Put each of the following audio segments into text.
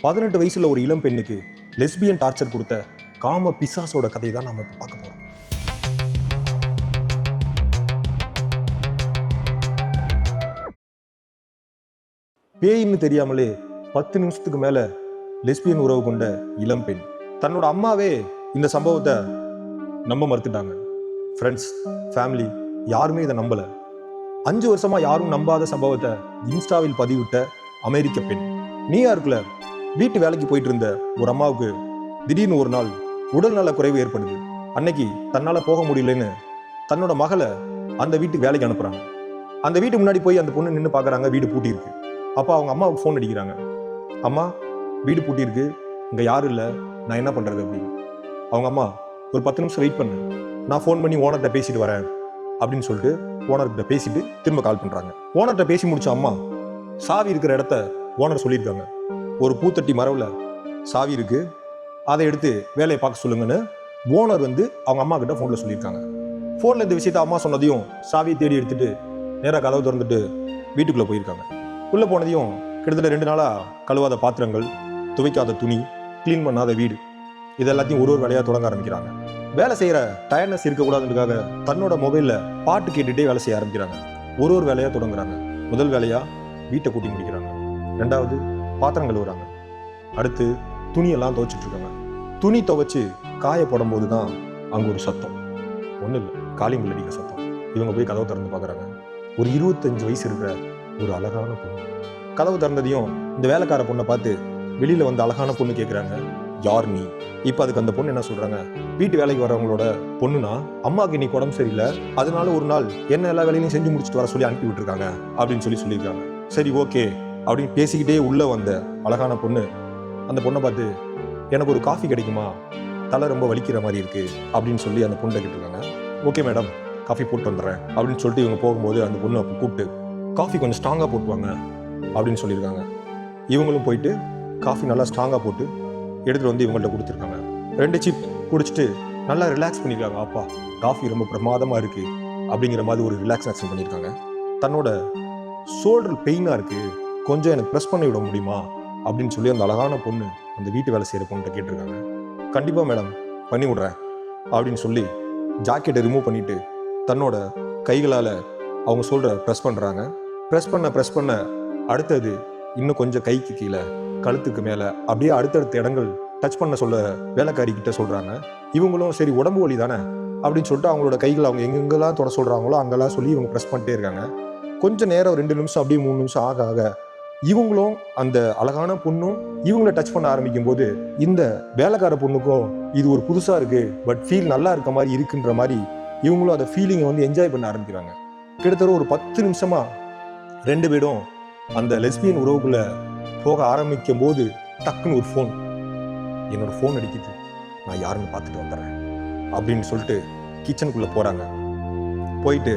18 வயசுல ஒரு இளம் பெண்ணுக்கு லெஸ்பியன் டார்ச்சர் கொடுத்த காம பிசாசோட கதையை தான் நம்ம பார்க்க போறோம். பேயின்னு தெரியாமலே 10 நிமிஷத்துக்கு மேல லெஸ்பியன் உறவு கொண்ட இளம் பெண் தன்னோட அம்மாவே இந்த சம்பவத்தை நம்ப மறுத்துட்டாங்க. ஃப்ரெண்ட்ஸ், ஃபேமிலி யாருமே இதை நம்பல. 5 வருஷமா யாரும் நம்பாத சம்பவத்தை இன்ஸ்டாவில் பதிவிட்ட அமெரிக்க பெண். நியூயார்க்ல வீட்டு வேலைக்கு போயிட்டு இருந்த ஒரு அம்மாவுக்கு திடீர்னு ஒரு நாள் உடல்நல குறைவு ஏற்படுது. அன்னைக்கு தன்னால போக முடியலன்னு தன்னோட மகளை அந்த வீட்டுக்கு வேலைக்கு அனுப்புறாங்க. அந்த வீட்டு முன்னாடி போய் அந்த பொண்ணு நின்று பார்க்குறாங்க, வீடு பூட்டி இருக்கு. அப்போ அவங்க அம்மாவுக்கு ஃபோன் அடிக்கிறாங்க. அம்மா, வீடு பூட்டி இருக்கு, இங்கே யாரும் இல்லை, நான் என்ன பண்ணுறது அப்படின்னு. அவங்க அம்மா, ஒரு 10 நிமிஷம் வெயிட் பண்ணு, நான் ஃபோன் பண்ணி ஓனர்கிட்ட பேசிட்டு வரேன் அப்படின்னு சொல்லிட்டு ஓனர்கிட்ட பேசிட்டு திரும்ப கால் பண்ணுறாங்க. ஓனர்கிட்ட பேசி முடிச்ச அம்மா சாவி இருக்கிற இடத்த ஓனர் சொல்லியிருக்காங்க. ஒரு பூத்தட்டி மரவில் சாவி இருக்கு, அதை எடுத்து வேலையை பார்க்க சொல்லுங்கன்னு ஓனர் அவங்க அம்மா கிட்ட ஃபோனில் சொல்லியிருக்காங்க. ஃபோனில் இந்த விஷயத்த அம்மா சொன்னதையும் சாவியை தேடி எடுத்துட்டு நேராக கதவை திறந்துட்டு வீட்டுக்குள்ளே போயிருக்காங்க. உள்ளே போனதையும் கிட்டத்தட்ட 2 நாளாக கழுவாத பாத்திரங்கள், துவைக்காத துணி, க்ளீன் பண்ணாத வீடு, இது எல்லாத்தையும் ஒரு வேலையாக தொடங்க ஆரம்பிக்கிறாங்க. வேலை செய்கிற டயர்னஸ் இருக்கக்கூடாதுன்றதுக்காக தன்னோட மொபைலில் பாட்டு கேட்டுகிட்டே வேலை செய்ய ஆரம்பிக்கிறாங்க. ஒரு வேலையாக தொடங்குறாங்க. முதல் வேலையாக வீட்டை கூட்டி முடிக்கிறாங்க. 2வது பாத்திரம் கழுவுறாங்க. அடுத்து துணியெல்லாம் துவைச்சிட்டு இருக்காங்க. துணி துவைச்சு காய போடும் போது தான் அங்கே ஒரு சத்தம். ஒன்றும் இல்லை, காலிங் பெல் அடிக்கிற சத்தம். இவங்க போய் கதவை திறந்து பார்க்குறாங்க. ஒரு 25 வயசு இருக்கிற ஒரு அழகான பொண்ணு. கதவு திறந்ததையும் இந்த வேலைக்கார பொண்ணை பார்த்து வெளியில் வந்து அழகான பொண்ணு கேட்குறாங்க, யார் நீ? இப்போ அதுக்கு அந்த பொண்ணு என்ன சொல்கிறாங்க, வீட்டு வேலைக்கு வரவங்களோட பொண்ணுனா அம்மாவுக்கு இன்னைக்கு உடம்பு சரியில்லை, அதனால ஒரு நாள் என்ன எல்லா வேலையிலையும் செஞ்சு முடிச்சுட்டு வர சொல்லி அனுப்பி விட்டுருக்காங்க அப்படின்னு சொல்லியிருக்காங்க. சரி, ஓகே அப்படின்னு பேசிக்கிட்டே உள்ளே வந்த அழகான பொண்ணு அந்த பொண்ணை பார்த்து, எனக்கு ஒரு காஃபி கிடைக்குமா, தலை ரொம்ப வலிக்கிற மாதிரி இருக்கு அப்படின்னு சொல்லி அந்த பொண்ணை கேட்டிருக்காங்க. ஓகே மேடம், காஃபி போட்டு வந்துடுறேன் அப்படின்னு சொல்லிட்டு இவங்க போகும்போது அந்த பொண்ணை கூப்பிட்டு காஃபி கொஞ்சம் ஸ்ட்ராங்காக போட்டுவாங்க அப்படின்னு சொல்லியிருக்காங்க. இவங்களும் போயிட்டு காஃபி நல்லா ஸ்ட்ராங்காக போட்டு எடுத்துகிட்டு வந்து இவங்கள்ட்ட கொடுத்துருக்காங்க. 2 சிப் குடிச்சிட்டு நல்லா ரிலாக்ஸ் பண்ணியிருக்காங்க. அப்பா, காஃபி ரொம்ப பிரமாதமாக இருக்குது அப்படிங்கிற மாதிரி ஒரு ரிலாக்ஸேஷன் பண்ணியிருக்காங்க. தன்னோட ஷோல்டர் பெயினாக இருக்குது, கொஞ்சம் எனக்கு ப்ரெஸ் பண்ணி விட முடியுமா அப்படின்னு சொல்லி அந்த அழகான பொண்ணு அந்த வீட்டு வேலை செய்கிற பொண்ணுகிட்ட கேட்டிருக்காங்க. கண்டிப்பாக மேடம், பண்ணி விட்றேன் அப்படின்னு சொல்லி ஜாக்கெட்டை ரிமூவ் பண்ணிவிட்டு தன்னோட கைகளால் அவங்க ஷோல்டரை ப்ரெஸ் பண்ணுறாங்க. ப்ரெஸ் பண்ண அடுத்தது இன்னும் கொஞ்சம் கைக்கு கீழே, கழுத்துக்கு மேலே, அப்படியே அடுத்தடுத்த இடங்கள் டச் பண்ண சொல்ல வேலைக்காரி கிட்ட சொல்கிறாங்க. இவங்களும் சரி உடம்பு வலி தானே அப்படின்னு சொல்லிட்டு அவங்களோட கைகள் அவங்க எங்கெங்கெல்லாம் தொட சொல்கிறாங்களோ அங்கெல்லாம் சொல்லி இவங்க ப்ரெஸ் பண்ணிட்டே இருக்காங்க. கொஞ்சம் நேரம் 2 நிமிஷம் அப்படியே 3 நிமிஷம் ஆக ஆக இவங்களும் அந்த அழகான பொண்ணும் இவங்கள டச் பண்ண ஆரம்பிக்கும் போது இந்த வேலைக்கார பொண்ணுக்கும் இது ஒரு புதுசாக இருக்கு, பட் ஃபீல் நல்லா இருக்க மாதிரி இருக்குன்ற மாதிரி இவங்களும் அந்த ஃபீலிங்கை என்ஜாய் பண்ண ஆரம்பிக்கிறாங்க. கிட்டத்தட்ட ஒரு 10 நிமிஷமா 2 பேரும் அந்த லெஸ்பியன் உறவுக்குள்ள போக ஆரம்பிக்கும் போது டக்குன்னு ஒரு ஃபோன், என்னோட ஃபோன் அடிக்குது, நான் யாருன்னு பார்த்துட்டு வந்துடுறேன் அப்படின்னு சொல்லிட்டு கிச்சனுக்குள்ள போறாங்க. போயிட்டு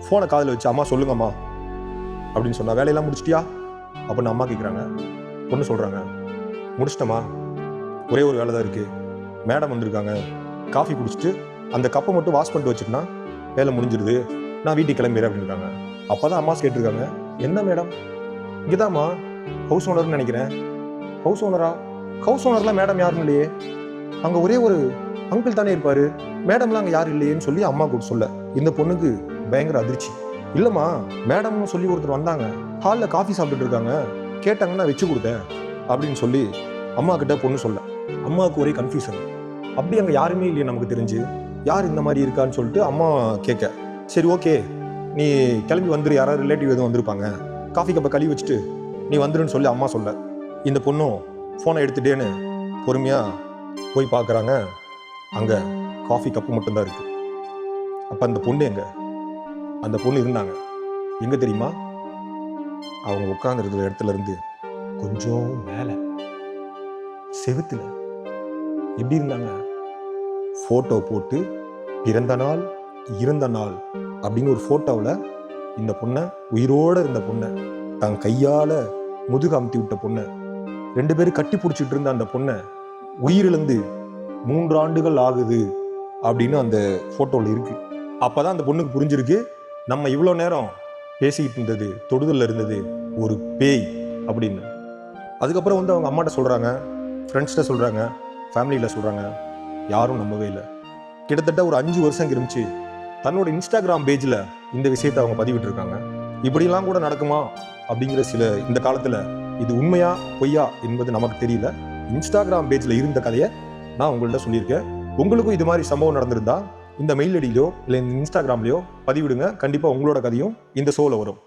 ஃபோனை காதில் வச்சு, அம்மா சொல்லுங்கம்மா அப்படின்னு சொன்னா, வேலையெல்லாம் முடிச்சிட்டியா அப்படின்னு அம்மா கேட்குறாங்க. பொண்ணு சொல்றாங்க, முடிச்சிட்டம்மா, ஒரே ஒரு வேலை தான் இருக்கு, மேடம் வந்திருக்காங்க, காஃபி குடிச்சிட்டு அந்த கப்பை மட்டும் வாஷ் பண்ணிட்டு வச்சுட்டுனா வேலை முடிஞ்சிருது, நான் வீட்டுக்கு கிளம்பிடுறேன் அப்படின்றாங்க. அப்போதான் அம்மா கேட்டிருக்காங்க, என்ன மேடம், இங்கேதாம்மா ஹவுஸ் ஓனர்னு நினைக்கிறேன். ஹவுஸ் ஓனரா? ஹவுஸ் ஓனர்லாம் மேடம் யாரும் இல்லையே, அங்கே ஒரே ஒரு அங்கிள் தானே இருப்பாரு, மேடம்லாம் அங்கே யாரும் இல்லையேன்னு சொல்லி அம்மா கூட சொல்ல இந்த பொண்ணுக்கு பயங்கர அதிர்ச்சி. இல்லைம்மா, மேடம்னு சொல்லி ஒருத்தர் வந்தாங்க, ஹாலில் காஃபி சாப்பிட்டுட்டு இருக்காங்க, கேட்டாங்கன்னா வச்சு கொடுத்தேன் அப்படின்னு சொல்லி அம்மா கிட்ட பொண்ணு சொல்ல. அம்மாவுக்கு ஒரே கன்ஃபியூஷன், அப்படி அங்கே யாருமே இல்லையே நமக்கு தெரிஞ்சு, யார் இந்த மாதிரி இருக்கான்னு சொல்லிட்டு அம்மா கேட்க, சரி ஓகே நீ கிளம்பி வந்துரு, யாராவது ரிலேட்டிவ் எதுவும் வந்திருப்பாங்க, காஃபி கப்பை கழுவி வச்சுட்டு நீ வந்துருன்னு சொல்லி அம்மா சொல்ல. இந்த பொண்ணும் ஃபோனை எடுத்துட்டேன்னு பொறுமையாக போய் பார்க்குறாங்க. அங்கே காஃபி கப்பு மட்டும்தான் இருக்கு. அப்போ அந்த பொண்ணு எங்க? அந்த பொண்ணு இருந்தாங்க எங்கே தெரியுமா? அவங்க உட்காந்துருக்கிற இடத்துல இருந்து கொஞ்சம் மேலே செவுத்துல. எப்படி இருந்தாங்க? ஃபோட்டோ போட்டு பிறந்த நாள் இறந்த நாள் அப்படின்னு ஒரு ஃபோட்டோவில் இந்த பொண்ணை, உயிரோடு இருந்த பொண்ணை, தன் கையால் முதுகு அமுத்தி விட்ட பொண்ணை, 2 பேரும் கட்டி பிடிச்சிட்டு இருந்த அந்த பொண்ணை உயிரிழந்து 3 ஆண்டுகள் ஆகுது அப்படின்னு அந்த ஃபோட்டோவில் இருக்கு. அப்போதான் அந்த பொண்ணுக்கு புரிஞ்சிருக்கு, நம்ம இவ்வளோ நேரம் பேசிக்கிட்டு இருந்தது, தொடுதலில் இருந்தது ஒரு பேய் அப்படின்னு. அதுக்கப்புறம் வந்து அவங்க அம்மாட்ட சொல்கிறாங்க, ஃப்ரெண்ட்ஸ்கிட்ட சொல்கிறாங்க, ஃபேமிலியில் சொல்கிறாங்க. யாரும் நம்பவே இல்லை. கிட்டத்தட்ட ஒரு 5 வருஷம் இருந்துச்சு தன்னோட இன்ஸ்டாகிராம் பேஜில் இந்த விஷயத்தை அவங்க பதிவிட்டிருக்காங்க. இப்படிலாம் கூட நடக்குமா அப்படிங்கிற இந்த காலத்தில் இது உண்மையா பொய்யா என்பது நமக்கு தெரியல. இன்ஸ்டாகிராம் பேஜில் இருந்த கதையை நான் உங்கள்கிட்ட சொல்லியிருக்கேன். உங்களுக்கும் இது மாதிரி சம்பவம் நடந்திருந்தா இந்த மெயில் ஐடியிலோ இல்லை இந்த இன்ஸ்டாகிராம்லையோ பதிவிடுங்க. கண்டிப்பாக உங்களோட கதையும் இந்த ஷோவில் வரும்.